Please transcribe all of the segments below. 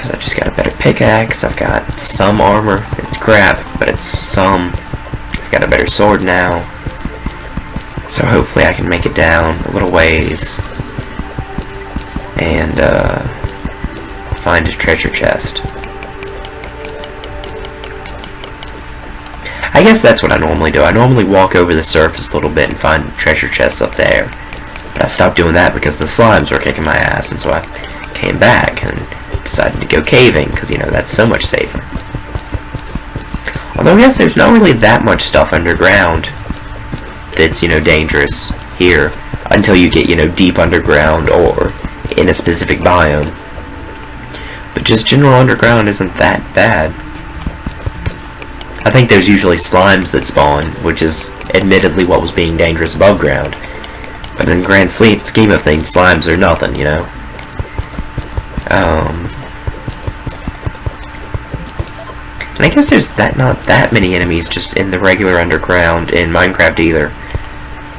because I just got a better pickaxe. I've got some armor. It's crap, but it's some. I've got a better sword now. So hopefully I can make it down a little ways and find a treasure chest. I guess that's what I normally do. I normally walk over the surface a little bit and find treasure chests up there. But I stopped doing that because the slimes were kicking my ass, and so I came back and decided to go caving, because, you know, that's so much safer. Although I guess there's not really that much stuff underground that's, you know, dangerous here until you get, you know, deep underground or in a specific biome. But just general underground isn't that bad. I think there's usually slimes that spawn, which is admittedly what was being dangerous above ground. But in the grand scheme of things, slimes are nothing, you know. And I guess there's not that many enemies just in the regular underground in Minecraft either.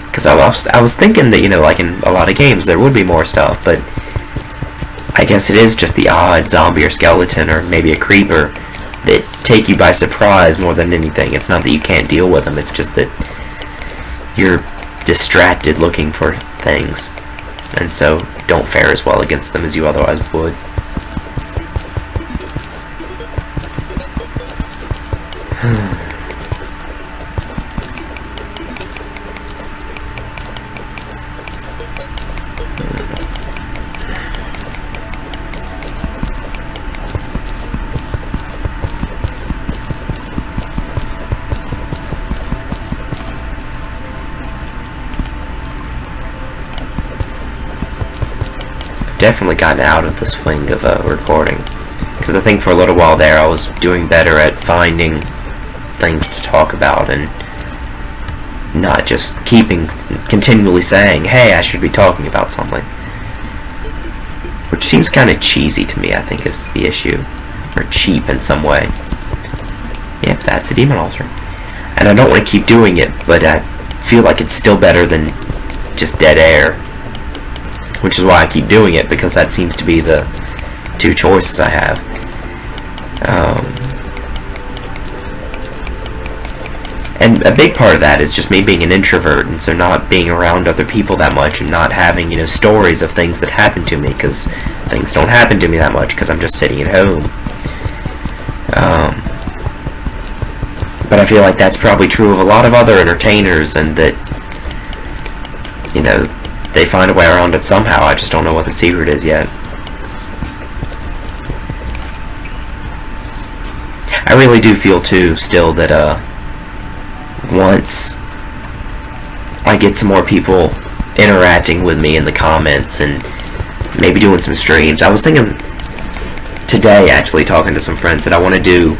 Because I was thinking that, you know, like in a lot of games there would be more stuff, but I guess it is just the odd zombie or skeleton or maybe a creeper that take you by surprise more than anything. It's not that you can't deal with them, it's just that you're distracted looking for things, and so don't fare as well against them as you otherwise would. Definitely gotten out of the swing of recording, because I think for a little while there I was doing better at finding things to talk about and not just continually saying, hey, I should be talking about something, which seems kind of cheesy to me, I think, is the issue, or cheap in some way. Yep, that's a demon altar, and I don't want to keep doing it, but I feel like it's still better than just dead air, which is why I keep doing it, because that seems to be the two choices I have. And a big part of that is just me being an introvert, and so not being around other people that much, and not having, you know, stories of things that happen to me, because things don't happen to me that much, because I'm just sitting at home. But I feel like that's probably true of a lot of other entertainers, and that, you know, they find a way around it somehow. I just don't know what the secret is yet. I really do feel too still that once I get some more people interacting with me in the comments and maybe doing some streams. I was thinking today, actually, talking to some friends, that I want to do,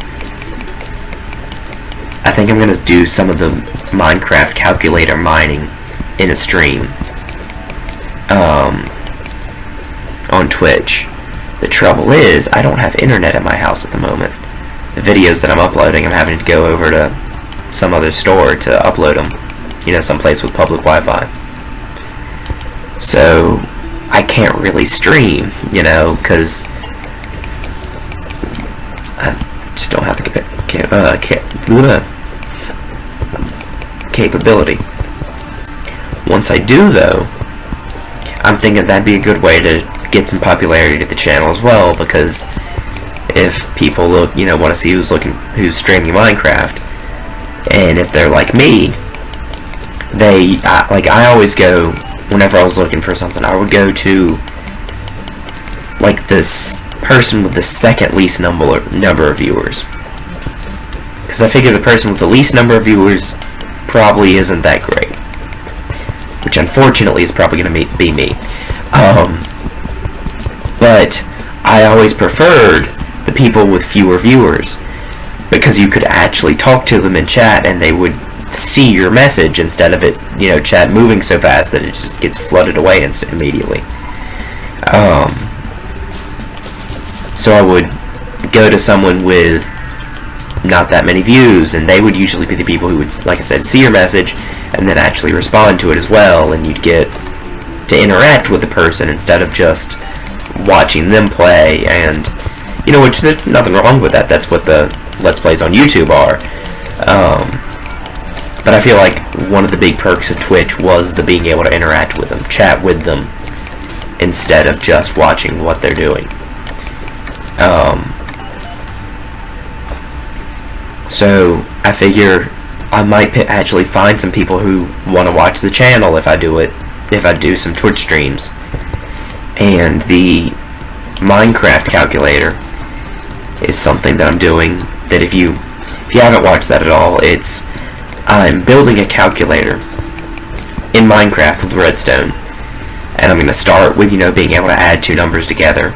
I think I'm going to do some of the Minecraft calculator mining in a stream. On Twitch. The trouble is, I don't have internet at my house at the moment. The videos that I'm uploading, I'm having to go over to some other store to upload them. You know, someplace with public Wi-Fi. So, I can't really stream, you know, because I just don't have the capability. Once I do, though, I'm thinking that'd be a good way to get some popularity to the channel as well, because if people look, you know, want to see who's streaming Minecraft, and if they're like me, I always go, whenever I was looking for something, I would go to like this person with the second least number of viewers, because I figure the person with the least number of viewers probably isn't that great, which unfortunately is probably going to be me. But I always preferred the people with fewer viewers, because you could actually talk to them in chat and they would see your message instead of it, you know, chat moving so fast that it just gets flooded away immediately. So I would go to someone with not that many views, and they would usually be the people who would, like I said, see your message and then actually respond to it as well, and you'd get to interact with the person instead of just watching them play and, which there's nothing wrong with that. That's what the Let's Plays on YouTube are. But I feel like one of the big perks of Twitch was the being able to interact with them, chat with them, instead of just watching what they're doing. So I figure I might actually find some people who want to watch the channel if I do some Twitch streams. And the Minecraft calculator is something that I'm doing that if you haven't watched that at all, I'm building a calculator in Minecraft with redstone, and I'm going to start with being able to add two numbers together,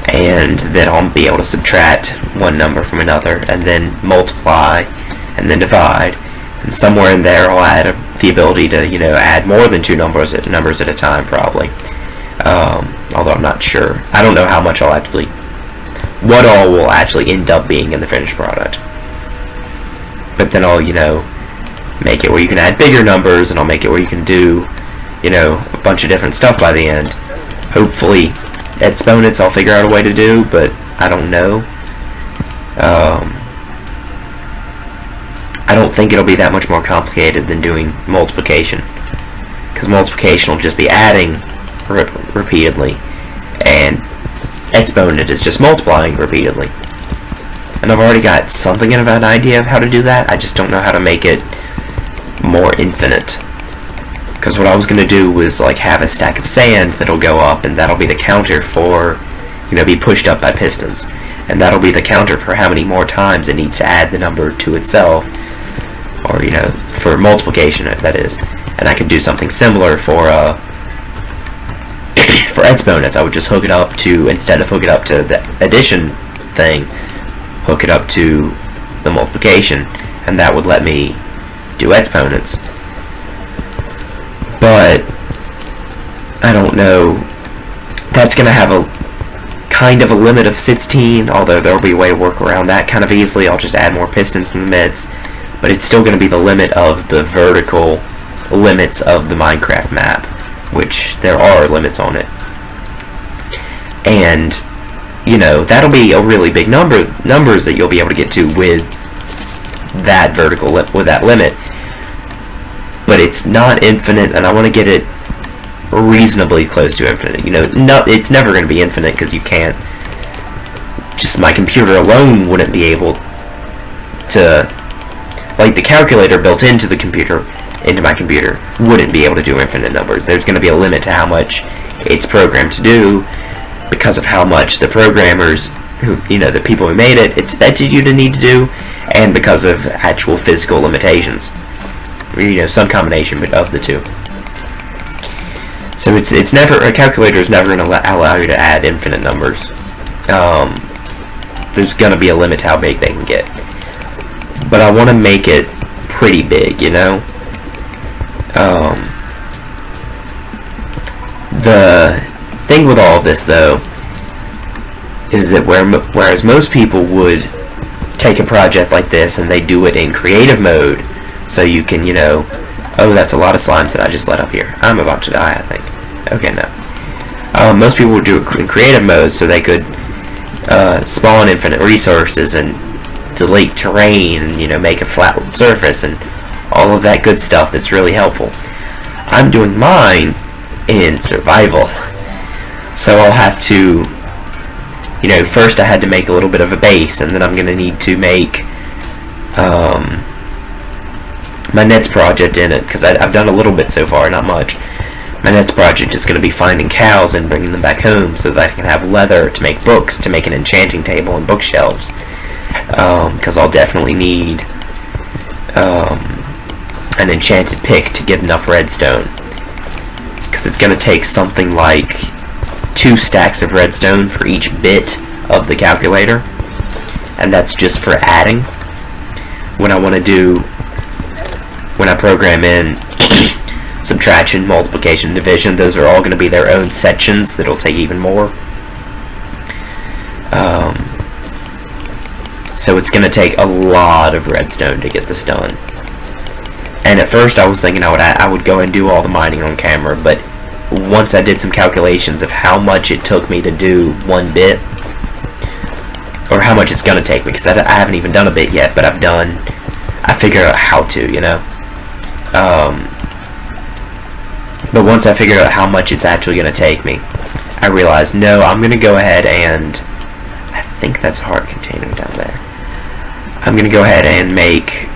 and then I'll be able to subtract one number from another, and then multiply, and then divide, and somewhere in there I'll add the ability to add more than two numbers at a time, probably. Although I'm not sure. I don't know how much what all will actually end up being in the finished product. But then I'll make it where you can add bigger numbers, and I'll make it where you can do a bunch of different stuff by the end. Hopefully exponents I'll figure out a way to do, but I don't know. I don't think it'll be that much more complicated than doing multiplication, because multiplication will just be adding repeatedly, and exponent is just multiplying repeatedly. And I've already got something of an idea of how to do that. I just don't know how to make it more infinite. Because what I was going to do was have a stack of sand that'll go up, and that'll be the counter for be pushed up by pistons, and that'll be the counter for how many more times it needs to add the number to itself, or for multiplication, that is. And I could do something similar for exponents. I would just hook it up to, instead of hook it up to the addition thing, hook it up to the multiplication, and that would let me do exponents. But I don't know. That's going to have a kind of a limit of 16, although there'll be a way to work around that kind of easily. I'll just add more pistons in the midst, but it's still going to be the limit of the vertical limits of the Minecraft map, which there are limits on it. And that'll be a really big numbers that you'll be able to get to with that with that limit. But it's not infinite, and I want to get it reasonably close to infinite. It's never going to be infinite, because you can't. Just my computer alone wouldn't be able to, the calculator built into my computer wouldn't be able to do infinite numbers. There's going to be a limit to how much it's programmed to do, because of how much the programmers, the people who made it, expected you to need to do, and because of actual physical limitations. Some combination of the two. So it's never, a calculator is never going to allow you to add infinite numbers. There's going to be a limit to how big they can get. But I want to make it pretty big, The thing with all of this, though, is that whereas most people would take a project like this and they do it in creative mode, so you can, oh, that's a lot of slimes that I just let up here. I'm about to die, I think. Okay, no. Most people would do it in creative mode, so they could spawn infinite resources and delete terrain and, make a flat surface and all of that good stuff that's really helpful. I'm doing mine in survival. So I'll have to, first I had to make a little bit of a base, and then I'm going to need to make my next project in it, because I've done a little bit so far, not much. My next project is going to be finding cows and bringing them back home so that I can have leather to make books, to make an enchanting table and bookshelves. Because I'll definitely need an enchanted pick to get enough redstone. Because it's going to take something like 2 stacks of redstone for each bit of the calculator, and that's just for adding. When I program in subtraction, multiplication, division, those are all going to be their own sections that'll take even more. So it's going to take a lot of redstone to get this done. And at first I was thinking I would go and do all the mining on camera, but once I did some calculations of how much it took me to do one bit, or how much it's gonna take me, because I haven't even done a bit yet, but I figured out how to, you know. But once I figured out how much it's actually gonna take me, I realized, no, I'm gonna go ahead and, I think that's a heart container down there. I'm gonna go ahead and make,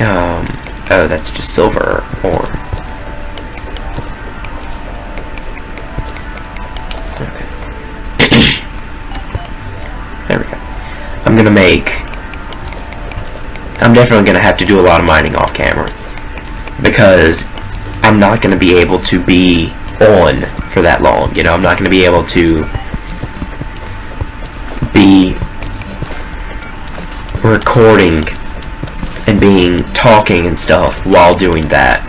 oh, that's just silver ore. Okay. There we go. I'm definitely gonna have to do a lot of mining off camera, because I'm not gonna be able to be on for that long, you know. I'm not gonna be able to be recording and talking and stuff while doing that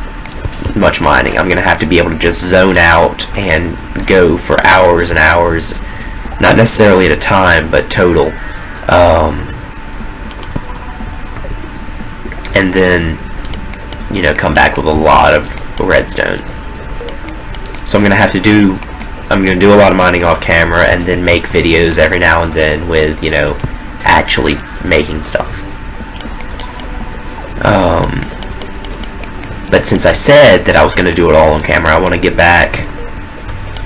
much mining. I'm gonna have to be able to just zone out and go for hours and hours, not necessarily at a time, but total, and then, you know, come back with a lot of redstone. So I'm gonna do a lot of mining off camera, and then make videos every now and then with, you know, actually making stuff. But since I said that I was gonna do it all on camera, I want to get back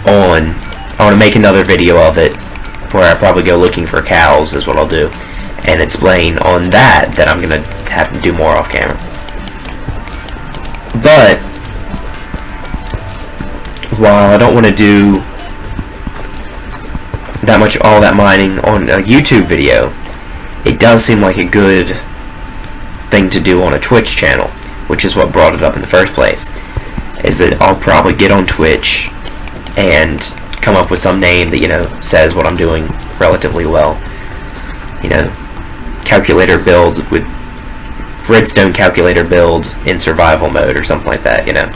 on. I want to make another video of it where I probably go looking for cows, is what I'll do, and explain on that I'm gonna have to do more off camera. But while I don't want to do all that mining on a YouTube video, it does seem like a good thing to do on a Twitch channel, which is what brought it up in the first place. Is that I'll probably get on Twitch and come up with some name that, you know, says what I'm doing relatively well. You know, calculator build with redstone calculator build in survival mode or something like that, you know.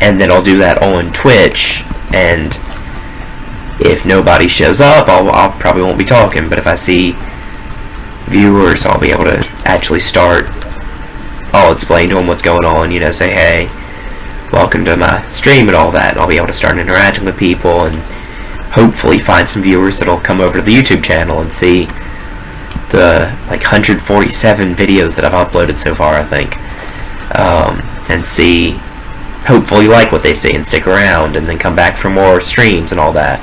And then I'll do that on Twitch, and if nobody shows up, I'll probably won't be talking, but if I see viewers, I'll be able to actually start. I'll explain to them what's going on, you know, say, hey, welcome to my stream and all that, and I'll be able to start interacting with people, and hopefully find some viewers that'll come over to the YouTube channel and see the, like, 147 videos that I've uploaded so far, I think, and see, hopefully like what they see and stick around, and then come back for more streams and all that.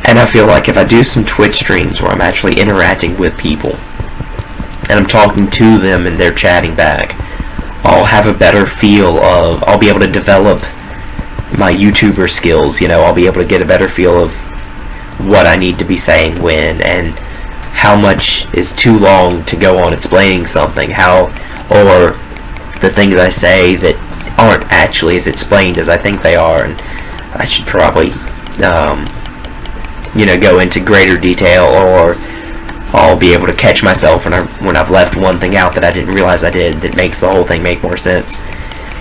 And I feel like if I do some Twitch streams where I'm actually interacting with people and I'm talking to them and they're chatting back, I'll have a better feel of, I'll be able to develop my YouTuber skills, you know. I'll be able to get a better feel of what I need to be saying when, and how much is too long to go on explaining something, or the things I say that aren't actually as explained as I think they are, and I should probably, you know, go into greater detail, or I'll be able to catch myself when I've left one thing out that I didn't realize I did, that makes the whole thing make more sense.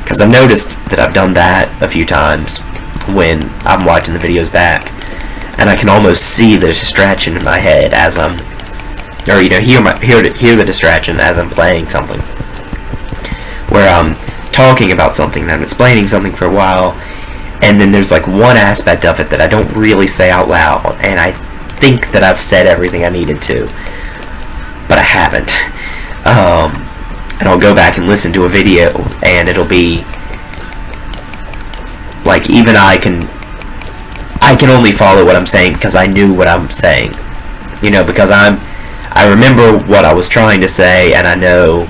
Because I've noticed that I've done that a few times when I'm watching the videos back, and I can almost see the distraction in my head as I'm, or, you know, hear the distraction as I'm playing something, where I'm talking about something and I'm explaining something for a while, and then there's like one aspect of it that I don't really say out loud, and I think that I've said everything I needed to, but I haven't. And I'll go back and listen to a video, and it'll be like, even I can only follow what I'm saying because I knew what I'm saying, you know, because I remember what I was trying to say, and I know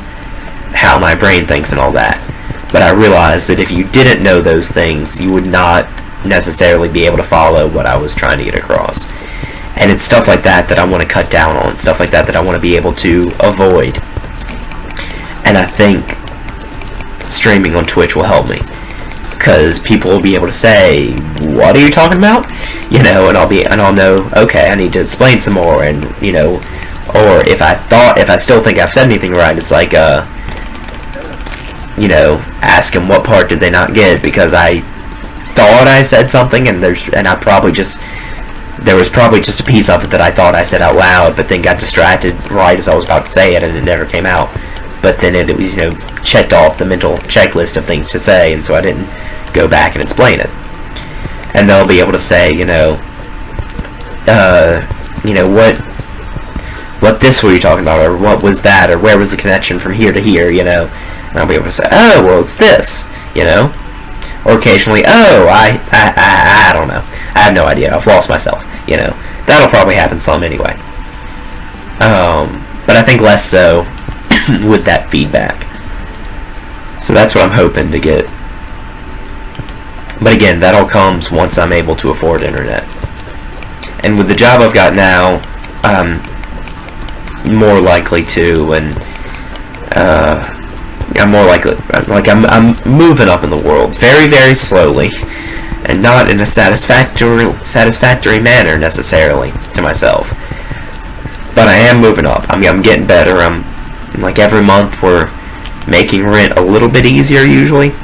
how my brain thinks and all that. But I realized that if you didn't know those things, you would not necessarily be able to follow what I was trying to get across. And it's stuff like that that I want to cut down on, stuff like that I want to be able to avoid. And I think streaming on Twitch will help me, because people will be able to say, what are you talking about? You know, and I'll know, okay, I need to explain some more, and, you know, or if I still think I've said anything right, it's like, you know, ask them what part did they not get, because I thought I said something, and there was probably just a piece of it that I thought I said out loud, but then got distracted right as I was about to say it, and it never came out. But then it was, you know, checked off the mental checklist of things to say, and so I didn't go back and explain it. And they'll be able to say, what this were you talking about, or what was that, or where was the connection from here to here, And I'll be able to say, oh, well, it's this, Or occasionally, oh, I don't know. I have no idea. I've lost myself, That'll probably happen some anyway. But I think less so with that feedback. So that's what I'm hoping to get. But again, that all comes once I'm able to afford internet. And with the job I've got now, I'm more likely to, and I'm more likely, I'm moving up in the world very, very slowly, and not in a satisfactory manner necessarily to myself. But I am moving up. I'm getting better. I'm like every month we're making rent a little bit easier usually.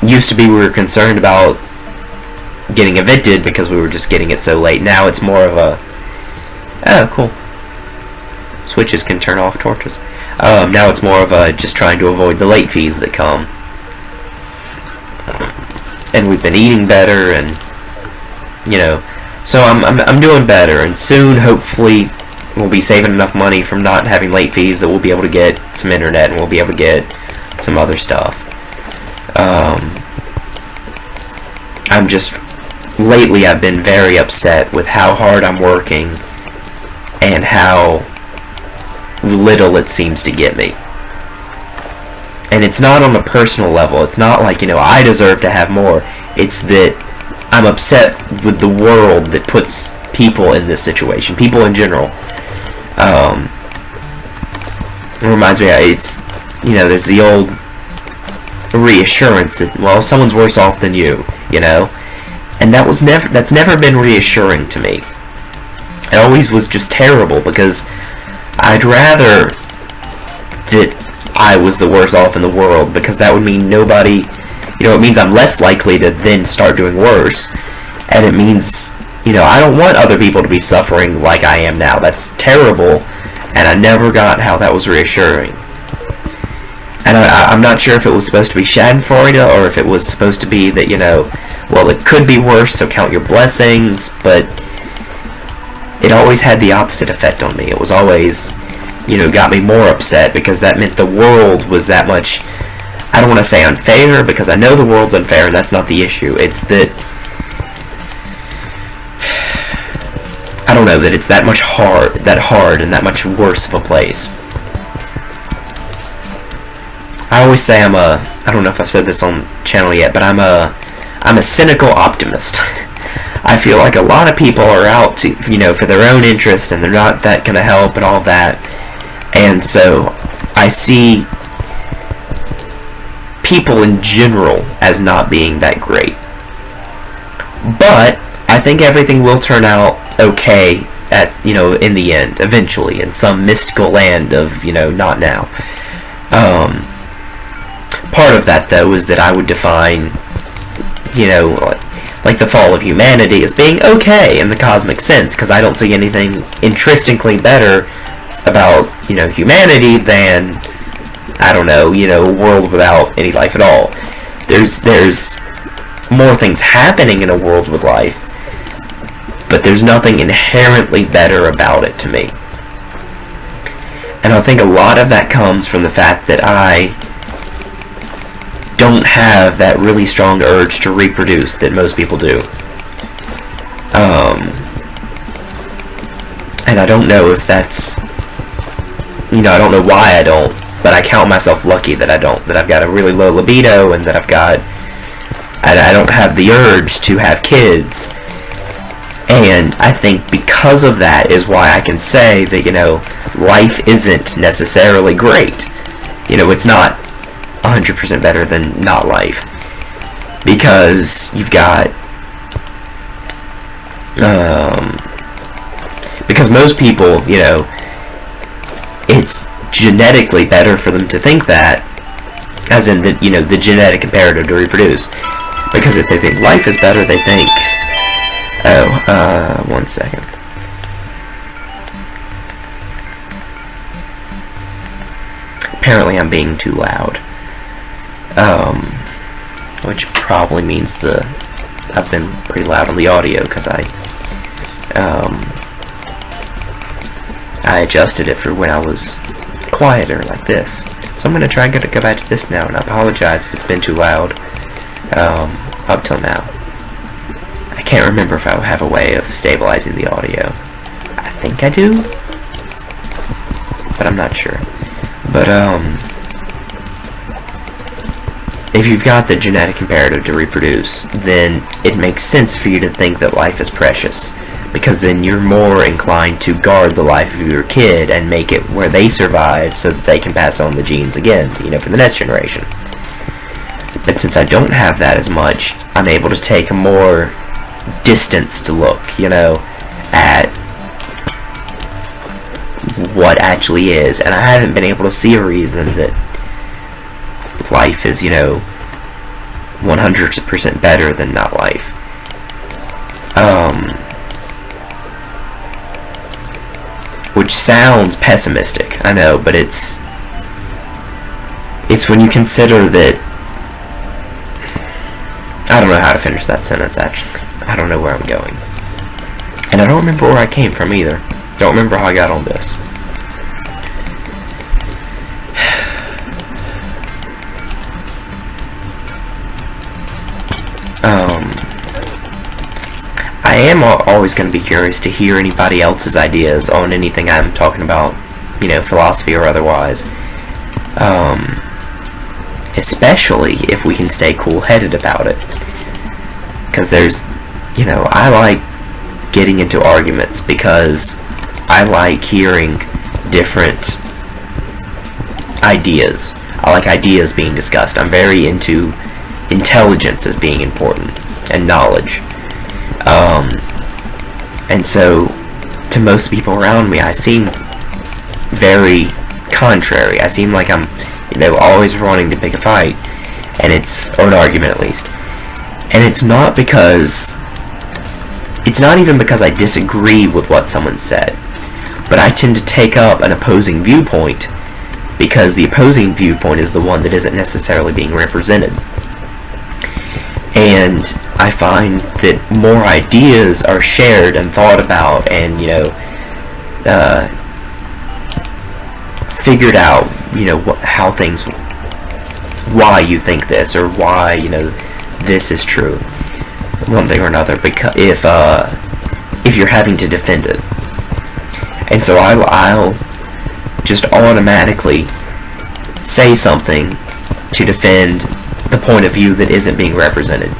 Used to be we were concerned about getting evicted because we were just getting it so late. Now it's more of a, oh, cool. Switches can turn off torches. Now it's more of a just trying to avoid the late fees that come. And we've been eating better, and so I'm doing better, and soon hopefully we'll be saving enough money from not having late fees that we'll be able to get some internet and we'll be able to get some other stuff. I'm just, lately I've been very upset with how hard I'm working and how little it seems to get me. And it's not on a personal level. It's not like, I deserve to have more. It's that I'm upset with the world that puts people in this situation. People in general. It reminds me, it's, there's the old reassurance that, well, someone's worse off than you, And that's never been reassuring to me. It always was just terrible, because I'd rather that I was the worst off in the world, because that would mean nobody, it means I'm less likely to then start doing worse, and it means, I don't want other people to be suffering like I am now. That's terrible, and I never got how that was reassuring. And I'm not sure if it was supposed to be schadenfreude, or if it was supposed to be that, well, it could be worse, so count your blessings, but it always had the opposite effect on me. It was always, got me more upset, because that meant the world was that much, I don't want to say unfair, because I know the world's unfair, and that's not the issue. It's that, I don't know, that it's that much hard, and that much worse of a place. I always say I don't know if I've said this on the channel yet, but I'm a cynical optimist. I feel like a lot of people are out to, for their own interest, and they're not that gonna help and all that. And so I see people in general as not being that great. But I think everything will turn out okay in the end, eventually, in some mystical land of, not now. Part of that, though, is that I would define, like the fall of humanity as being okay in the cosmic sense, because I don't see anything intrinsically better about, humanity than, I don't know, a world without any life at all. There's more things happening in a world with life, but there's nothing inherently better about it to me. And I think a lot of that comes from the fact that I don't have that really strong urge to reproduce that most people do. And I don't know if that's, I don't know why I don't, but I count myself lucky that I don't, that I've got a really low libido, and that I don't have the urge to have kids. And I think because of that is why I can say that, life isn't necessarily great. It's not 100% better than not life, because you've got because most people, it's genetically better for them to think that, as in the the genetic imperative to reproduce, because if they think life is better, they think, oh, 1 second. Apparently I'm being too loud. which probably means I've been pretty loud on the audio because I adjusted it for when I was quieter like this. So I'm going to try and go back to this now, and I apologize if it's been too loud up till now. I can't remember if I have a way of stabilizing the audio. I think I do, but I'm not sure. But if you've got the genetic imperative to reproduce, then it makes sense for you to think that life is precious, because then you're more inclined to guard the life of your kid and make it where they survive so that they can pass on the genes again, for the next generation. But since I don't have that as much, I'm able to take a more distanced look, at what actually is, and I haven't been able to see a reason that life is, 100% better than not life. Which sounds pessimistic, I know, but it's when you consider that, I don't know how to finish that sentence, actually. I don't know where I'm going. And I don't remember where I came from either. Don't remember how I got on this. I am always going to be curious to hear anybody else's ideas on anything I'm talking about, philosophy or otherwise. Especially if we can stay cool-headed about it. Because there's, I like getting into arguments because I like hearing different ideas. I like ideas being discussed. I'm very into intelligence as being important and knowledge. And so, to most people around me, I seem very contrary. I seem like I'm, always wanting to pick a fight, or an argument at least. And it's not even because I disagree with what someone said, but I tend to take up an opposing viewpoint because the opposing viewpoint is the one that isn't necessarily being represented. And I find that more ideas are shared and thought about and, figured out, how things, why you think this, or why, this is true, one thing or another, because if you're having to defend it. And so I'll just automatically say something to defend the point of view that isn't being represented.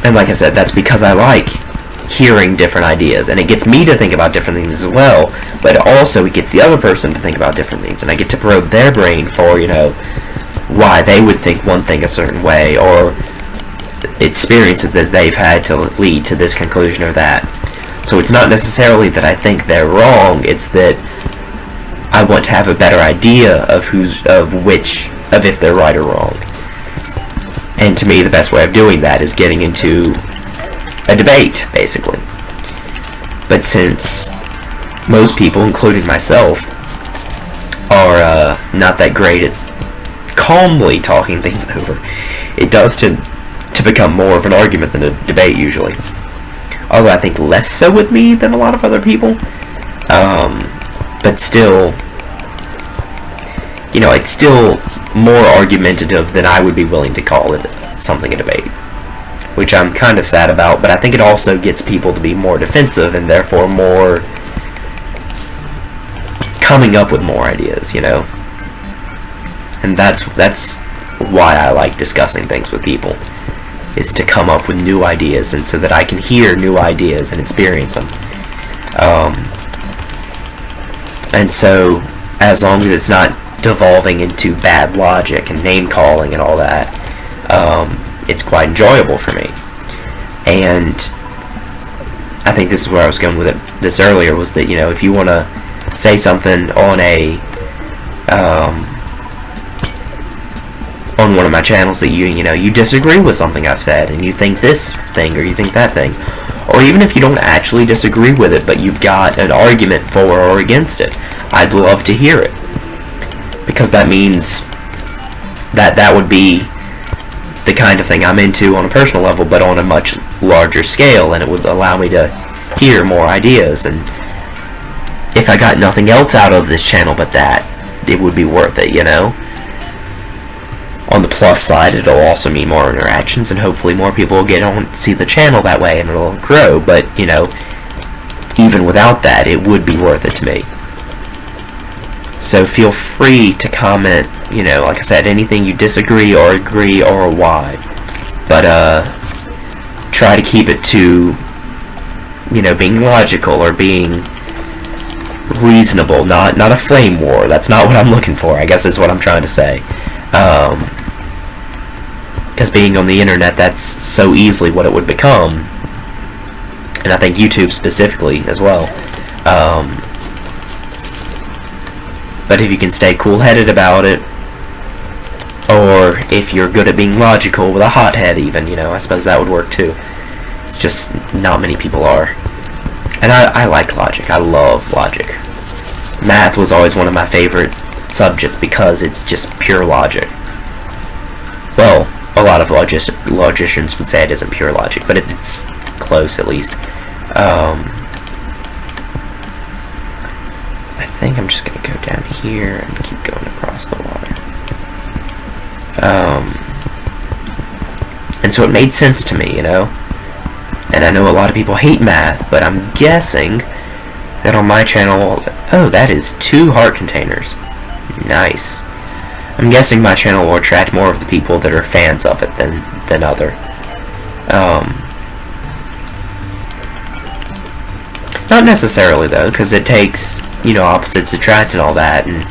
And like I said, that's because I like hearing different ideas, and it gets me to think about different things as well, but also it gets the other person to think about different things, and I get to probe their brain for, why they would think one thing a certain way, or experiences that they've had to lead to this conclusion or that. So it's not necessarily that I think they're wrong, it's that I want to have a better idea of if they're right or wrong. And to me, the best way of doing that is getting into a debate, basically. But since most people, including myself, are not that great at calmly talking things over, it does tend to become more of an argument than a debate usually. Although I think less so with me than a lot of other people. But still, it's still more argumentative than I would be willing to call it something a debate. Which I'm kind of sad about, but I think it also gets people to be more defensive and therefore more coming up with more ideas, And that's why I like discussing things with people, is to come up with new ideas, and so that I can hear new ideas and experience them. And so, as long as it's not devolving into bad logic and name-calling and all that, it's quite enjoyable for me. And I think this is where I was going with this earlier, was that, if you want to say something on on one of my channels that you disagree with something I've said, and you think this thing or you think that thing, or even if you don't actually disagree with it, but you've got an argument for or against it, I'd love to hear it. Because that means that would be the kind of thing I'm into on a personal level, but on a much larger scale, and it would allow me to hear more ideas. And if I got nothing else out of this channel but that, it would be worth it, you know? On the plus side, it'll also mean more interactions, and hopefully more people will get on, see the channel that way, and it'll grow. But, you know, even without that, it would be worth it to me. So feel free to comment, you know, like I said, anything you disagree or agree or why. But try to keep it to, you know, being logical or being reasonable, not a flame war. That's not what I'm looking for, I guess is what I'm trying to say. Because being on the internet, that's so easily what it would become. And I think YouTube specifically as well. But if you can stay cool-headed about it, or if you're good at being logical with a hot head even, you know, I suppose that would work too. It's just not many people are. And I like logic. I love logic. Math was always one of my favorite subjects because it's just pure logic. Well, a lot of logicians would say it isn't pure logic, but it's close at least. I think I'm just going to go down here and keep going across the water. And so it made sense to me, you know? And I know a lot of people hate math, but I'm guessing that on my channel... Oh, that is 2 heart containers. Nice. I'm guessing my channel will attract more of the people that are fans of it than other. Not necessarily, though, because it takes, you know, opposites attract and all that, and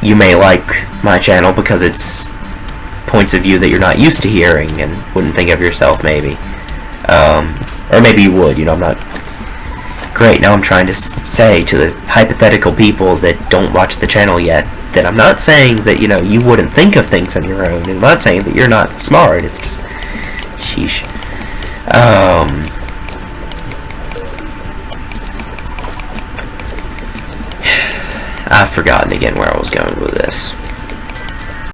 you may like my channel because it's points of view that you're not used to hearing and wouldn't think of yourself, maybe. Or maybe you would, you know, I'm not... Great, now I'm trying to say to the hypothetical people that don't watch the channel yet that I'm not saying that, you know, you wouldn't think of things on your own, and I'm not saying that you're not smart, it's just... Sheesh. I've forgotten again where I was going with this.